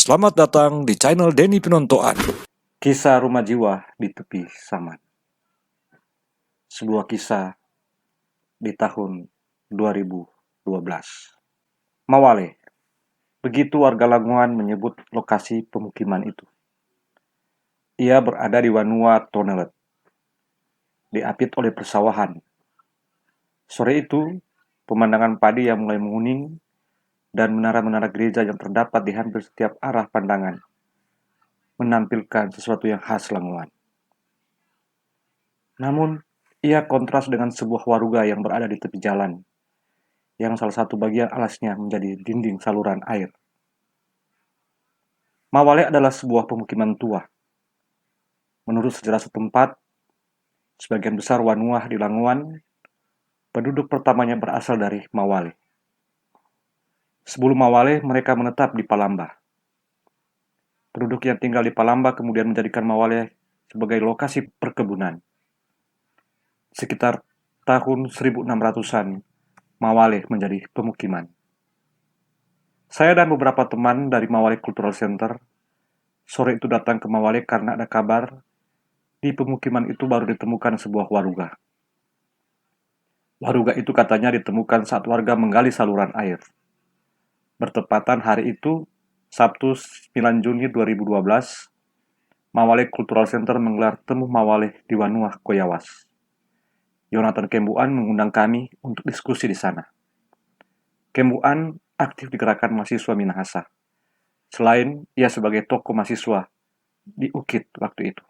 Selamat datang di channel Denny Pinontoan. Kisah rumah jiwa di tepi Saman. Sebuah kisah di tahun 2012. Mawale. Begitu warga Lamongan menyebut lokasi pemukiman itu. Ia berada di Wanua Tonelet, diapit oleh persawahan. Sore itu, pemandangan padi yang mulai menguning dan menara-menara gereja yang terdapat di hampir setiap arah pandangan menampilkan sesuatu yang khas Lamongan. Namun, ia kontras dengan sebuah waruga yang berada di tepi jalan, yang salah satu bagian alasnya menjadi dinding saluran air. Mawale adalah sebuah pemukiman tua. Menurut sejarah setempat, sebagian besar Wanuah di Lamongan, penduduk pertamanya berasal dari Mawale. Sebelum Mawale, mereka menetap di Palamba. Penduduk yang tinggal di Palamba kemudian menjadikan Mawale sebagai lokasi perkebunan. Sekitar tahun 1600-an, Mawale menjadi pemukiman. Saya dan beberapa teman dari Mawale Cultural Center sore itu datang ke Mawale karena ada kabar di pemukiman itu baru ditemukan sebuah waruga. Waruga itu katanya ditemukan saat warga menggali saluran air. Bertepatan hari itu, Sabtu 9 Juni 2012, Mawale Cultural Center menggelar temu Mawale di Wanuah, Koyawas. Yonatan Kembuan mengundang kami untuk diskusi di sana. Kembuan aktif di gerakan mahasiswa Minahasa. Selain ia sebagai tokoh mahasiswa di UKIT waktu itu.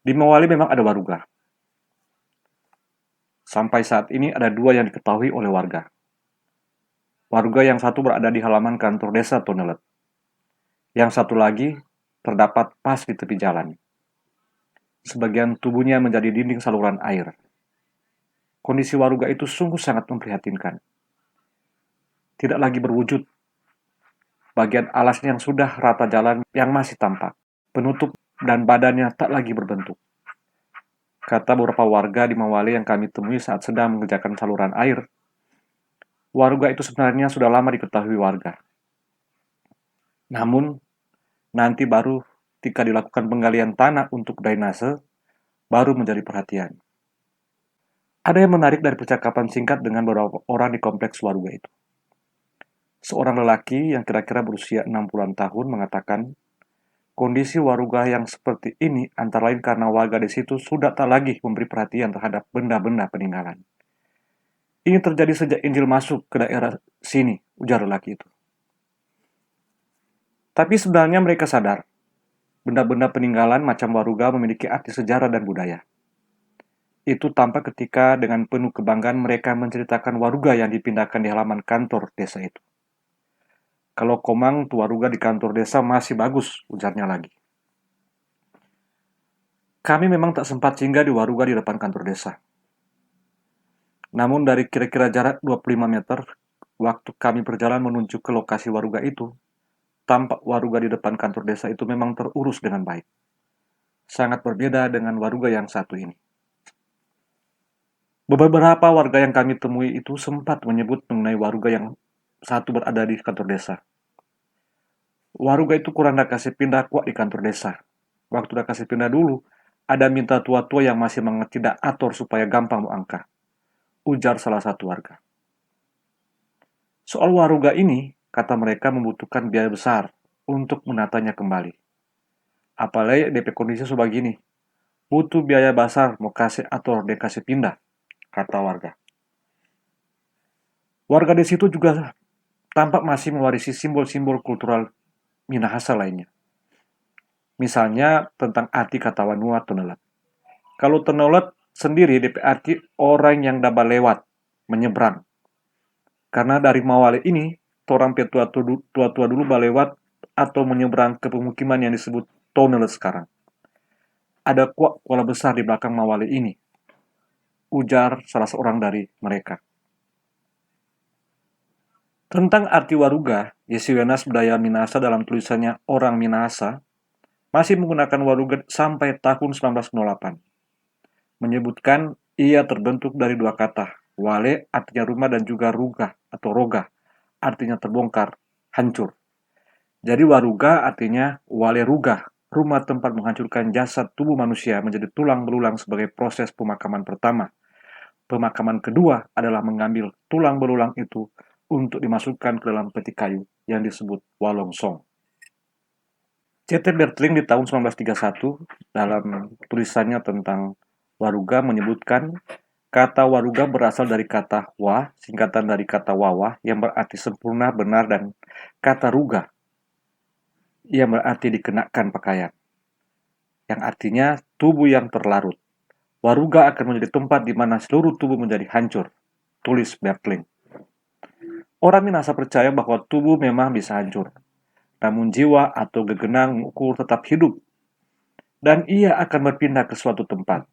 Di Mawale memang ada waruga. Sampai saat ini ada 2 yang diketahui oleh warga. Waruga yang satu berada di halaman kantor desa Tonelet. Yang satu lagi terdapat pas di tepi jalan. Sebagian tubuhnya menjadi dinding saluran air. Kondisi waruga itu sungguh sangat memprihatinkan. Tidak lagi berwujud. Bagian alasnya yang sudah rata jalan yang masih tampak. Penutup dan badannya tak lagi berbentuk. Kata beberapa warga di Mawale yang kami temui saat sedang mengerjakan saluran air, waruga itu sebenarnya sudah lama diketahui warga. Namun, nanti baru ketika dilakukan penggalian tanah untuk drainase, baru menjadi perhatian. Ada yang menarik dari percakapan singkat dengan beberapa orang di kompleks waruga itu. Seorang lelaki yang kira-kira berusia 60-an tahun mengatakan, kondisi waruga yang seperti ini antara lain karena warga di situ sudah tak lagi memberi perhatian terhadap benda-benda peninggalan. Ini terjadi sejak Injil masuk ke daerah sini, ujar lelaki itu. Tapi sebenarnya mereka sadar, benda-benda peninggalan macam waruga memiliki arti sejarah dan budaya. Itu tampak ketika dengan penuh kebanggaan mereka menceritakan waruga yang dipindahkan di halaman kantor desa itu. Kalau komang tuh waruga di kantor desa masih bagus, ujarnya lagi. Kami memang tak sempat singgah di waruga di depan kantor desa. Namun dari kira-kira jarak 25 meter, waktu kami berjalan menuju ke lokasi waruga itu, tampak waruga di depan kantor desa itu memang terurus dengan baik. Sangat berbeda dengan waruga yang satu ini. Beberapa warga yang kami temui itu sempat menyebut mengenai waruga yang satu berada di kantor desa. Waruga itu kurang dah kasih pindah kuat di kantor desa. Waktu dah kasih pindah dulu, ada minta tua-tua yang masih tidak atur supaya gampang mau angka. Ujar salah satu warga. Soal waruga ini, kata mereka membutuhkan biaya besar untuk menatanya kembali. Apalagi DP kondisi sebegini. Butuh biaya besar mau kasih atur dan kasih pindah, kata warga. Warga di situ juga tampak masih mewarisi simbol-simbol kultural Minahasa lainnya. Misalnya tentang arti kata Wanua Tonelet. Kalau Tonelet sendiri DP arti orang yang dapat lewat, menyeberang. Karena dari Mawale ini, orang tua-tua dulu balewat atau menyeberang ke pemukiman yang disebut Tonelet sekarang. Ada kuala besar di belakang Mawale ini, ujar salah seorang dari mereka. Tentang arti waruga, Yesiwenas Budaya Minahasa dalam tulisannya Orang Minahasa masih menggunakan waruga sampai tahun 1908. Menyebutkan ia terbentuk dari 2 kata, wale artinya rumah dan juga ruga atau roga artinya terbongkar, hancur. Jadi waruga artinya waleruga, rumah tempat menghancurkan jasad tubuh manusia menjadi tulang belulang sebagai proses pemakaman pertama. Pemakaman kedua adalah mengambil tulang belulang itu untuk dimasukkan ke dalam peti kayu yang disebut walongsong. C.T. Bertling di tahun 1931 dalam tulisannya tentang waruga menyebutkan kata waruga berasal dari kata wa, singkatan dari kata wawa yang berarti sempurna, benar, dan kata ruga yang berarti dikenakan pakaian, yang artinya tubuh yang terlarut. Waruga akan menjadi tempat di mana seluruh tubuh menjadi hancur, tulis Bertling. Orang Minahasa percaya bahwa tubuh memang bisa hancur, namun jiwa atau gegenang mengukur tetap hidup, dan ia akan berpindah ke suatu tempat.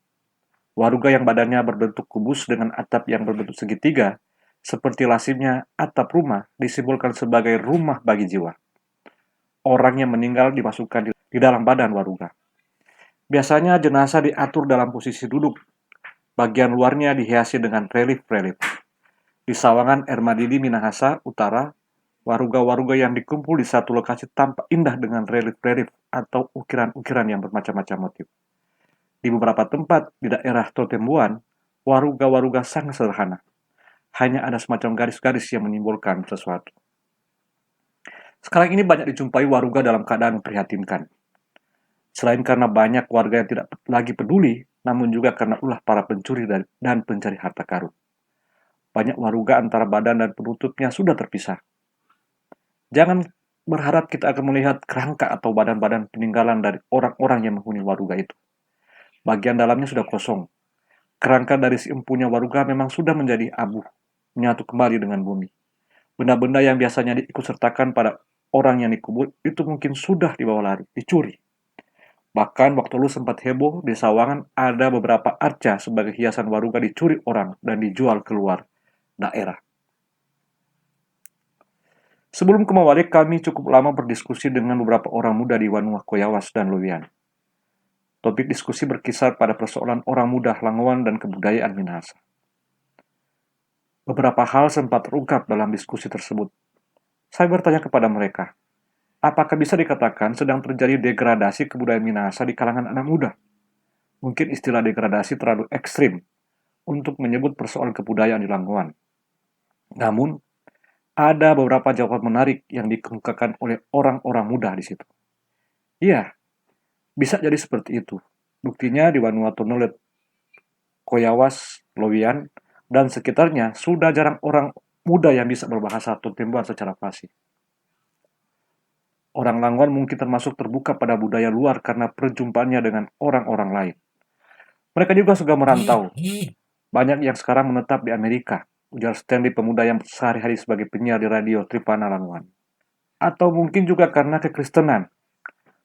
Waruga yang badannya berbentuk kubus dengan atap yang berbentuk segitiga, seperti lazimnya atap rumah, disimbolkan sebagai rumah bagi jiwa. Orang yang meninggal dimasukkan di dalam badan waruga. Biasanya jenazah diatur dalam posisi duduk. Bagian luarnya dihiasi dengan relief-relief. Di Sawangan Ermadidi, Minahasa Utara, waruga-waruga yang dikumpul di satu lokasi tampak indah dengan relief-relief atau ukiran-ukiran yang bermacam-macam motif. Di beberapa tempat di daerah Totembuan, waruga-waruga sangat sederhana. Hanya ada semacam garis-garis yang menyimbolkan sesuatu. Sekarang ini banyak dijumpai waruga dalam keadaan memprihatinkan. Selain karena banyak warga yang tidak lagi peduli, namun juga karena ulah para pencuri dan pencari harta karun. Banyak waruga antara badan dan penutupnya sudah terpisah. Jangan berharap kita akan melihat kerangka atau badan-badan peninggalan dari orang-orang yang menghuni waruga itu. Bagian dalamnya sudah kosong. Kerangka dari si empunya waruga memang sudah menjadi abu, menyatu kembali dengan bumi. Benda-benda yang biasanya diikutsertakan pada orang yang dikubur itu mungkin sudah dibawa lari, dicuri. Bahkan waktu lu sempat heboh di Sawangan ada beberapa arca sebagai hiasan waruga dicuri orang dan dijual keluar daerah. Sebelum ke Mawale, kami cukup lama berdiskusi dengan beberapa orang muda di Wanua Koyawas dan Lowian. Topik diskusi berkisar pada persoalan orang muda Langowan dan kebudayaan Minahasa. Beberapa hal sempat terungkap dalam diskusi tersebut. Saya bertanya kepada mereka, apakah bisa dikatakan sedang terjadi degradasi kebudayaan Minahasa di kalangan anak muda? Mungkin istilah degradasi terlalu ekstrim untuk menyebut persoalan kebudayaan di Langowan. Namun, ada beberapa jawaban menarik yang dikemukakan oleh orang-orang muda di situ. Iya, bisa jadi seperti itu. Buktinya di Vanuatu Nulet, Koyawas, Lowian, dan sekitarnya sudah jarang orang muda yang bisa berbahasa Totembuan secara fasih. Orang Langowan mungkin termasuk terbuka pada budaya luar karena perjumpaannya dengan orang-orang lain. Mereka juga suka merantau. Banyak yang sekarang menetap di Amerika, ujar Stanley, pemuda yang sehari-hari sebagai penyiar di radio Tripana Langowan. Atau mungkin juga karena kekristenan.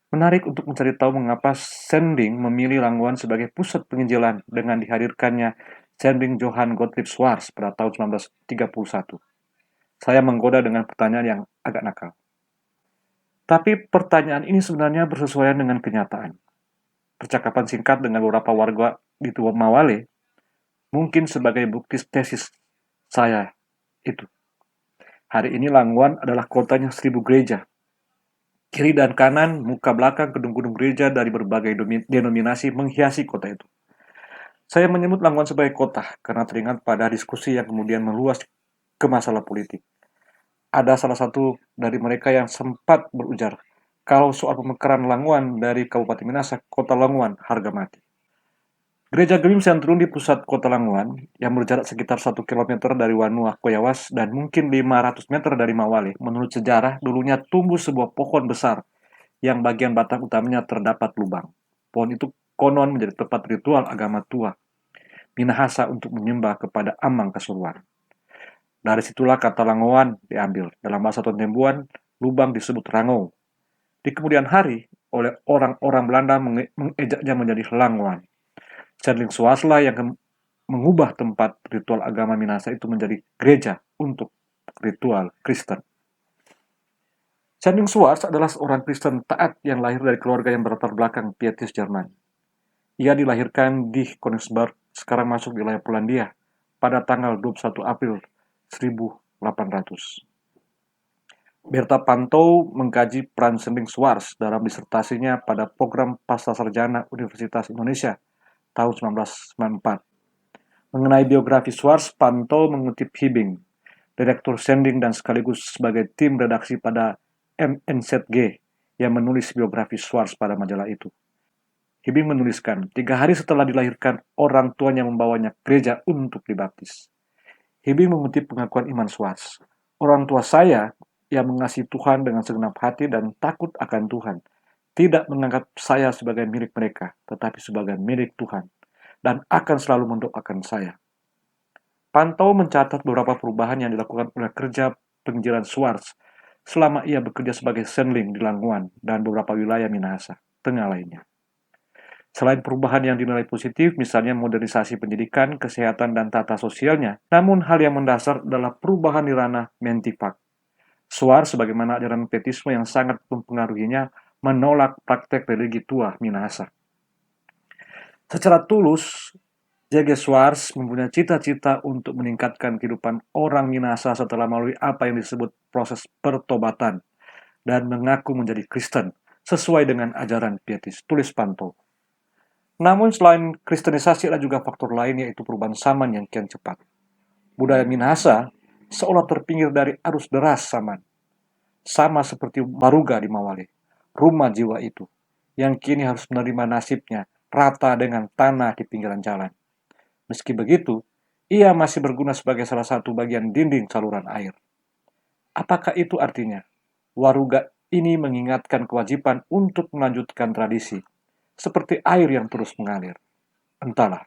Menarik untuk mencari tahu mengapa Sending memilih Langowan sebagai pusat penginjilan dengan dihadirkannya Sending Johann Gottlieb Schwarz pada tahun 1931. Saya menggoda dengan pertanyaan yang agak nakal. Tapi pertanyaan ini sebenarnya bersesuaian dengan kenyataan. Percakapan singkat dengan beberapa warga di Tua Mawale mungkin sebagai bukti tesis saya itu. Hari ini Langowan adalah kotanya 1000 gereja. Kiri dan kanan, muka belakang gedung-gedung gereja dari berbagai denominasi menghiasi kota itu. Saya menyebut Langowan sebagai kota karena teringat pada diskusi yang kemudian meluas ke masalah politik. Ada salah satu dari mereka yang sempat berujar, kalau soal pemekaran Langowan dari Kabupaten Minahasa, kota Langowan harga mati. Gereja Gemim Sentrum di pusat kota Langowan, yang berjarak sekitar 1 km dari Wanua Koyawas dan mungkin 500 meter dari Mawale, menurut sejarah dulunya tumbuh sebuah pohon besar yang bagian batang utamanya terdapat lubang. Pohon itu konon menjadi tempat ritual agama tua Minahasa untuk menyembah kepada Amang Kasuruan. Dari situlah kata Langowan diambil. Dalam bahasa Totembuan, lubang disebut Rangou. Di kemudian hari, oleh orang-orang Belanda mengejaknya menjadi Langowan. Sendling Swasla yang mengubah tempat ritual agama Minahasa itu menjadi gereja untuk ritual Kristen. Sendling Schwarz adalah seorang Kristen taat yang lahir dari keluarga yang berlatar belakang pietis Jerman. Ia dilahirkan di Königsberg, sekarang masuk wilayah Polandia, pada tanggal 21 April 1800. Berta Pantou mengkaji peran Sending Schwarz dalam disertasinya pada program Pascasarjana Universitas Indonesia tahun 1994. Mengenai biografi Schwarz, Pantou mengutip Hibing, direktur Sending dan sekaligus sebagai tim redaksi pada MNZG yang menulis biografi Schwarz pada majalah itu. Hibing menuliskan, 3 hari setelah dilahirkan, orang tuanya membawanya ke gereja untuk dibaptis. Hibing mengutip pengakuan iman Schwarz. Orang tua saya yang mengasihi Tuhan dengan segenap hati dan takut akan Tuhan, tidak menganggap saya sebagai milik mereka, tetapi sebagai milik Tuhan, dan akan selalu mendoakan saya. Pantau mencatat beberapa perubahan yang dilakukan oleh kerja penginjilan Schwarz selama ia bekerja sebagai senling di Langguan dan beberapa wilayah Minahasa, Tengah lainnya. Selain perubahan yang dinilai positif, misalnya modernisasi pendidikan, kesehatan, dan tata sosialnya, namun hal yang mendasar adalah perubahan di ranah mentifak. Schwarz, sebagaimana ajaran pietisme yang sangat mempengaruhinya, menolak praktek religi tua Minahasa. Secara tulus, J.G. Schwarz mempunyai cita-cita untuk meningkatkan kehidupan orang Minahasa setelah melalui apa yang disebut proses pertobatan dan mengaku menjadi Kristen sesuai dengan ajaran pietis, tulis Panto. Namun selain kristenisasi ada juga faktor lain, yaitu perubahan zaman yang kian cepat. Budaya Minahasa seolah terpinggir dari arus deras zaman, sama seperti Baruga di Mawale, rumah jiwa itu, yang kini harus menerima nasibnya rata dengan tanah di pinggiran jalan. Meski begitu, ia masih berguna sebagai salah satu bagian dinding saluran air. Apakah itu artinya? Waruga ini mengingatkan kewajiban untuk melanjutkan tradisi, seperti air yang terus mengalir. Entahlah.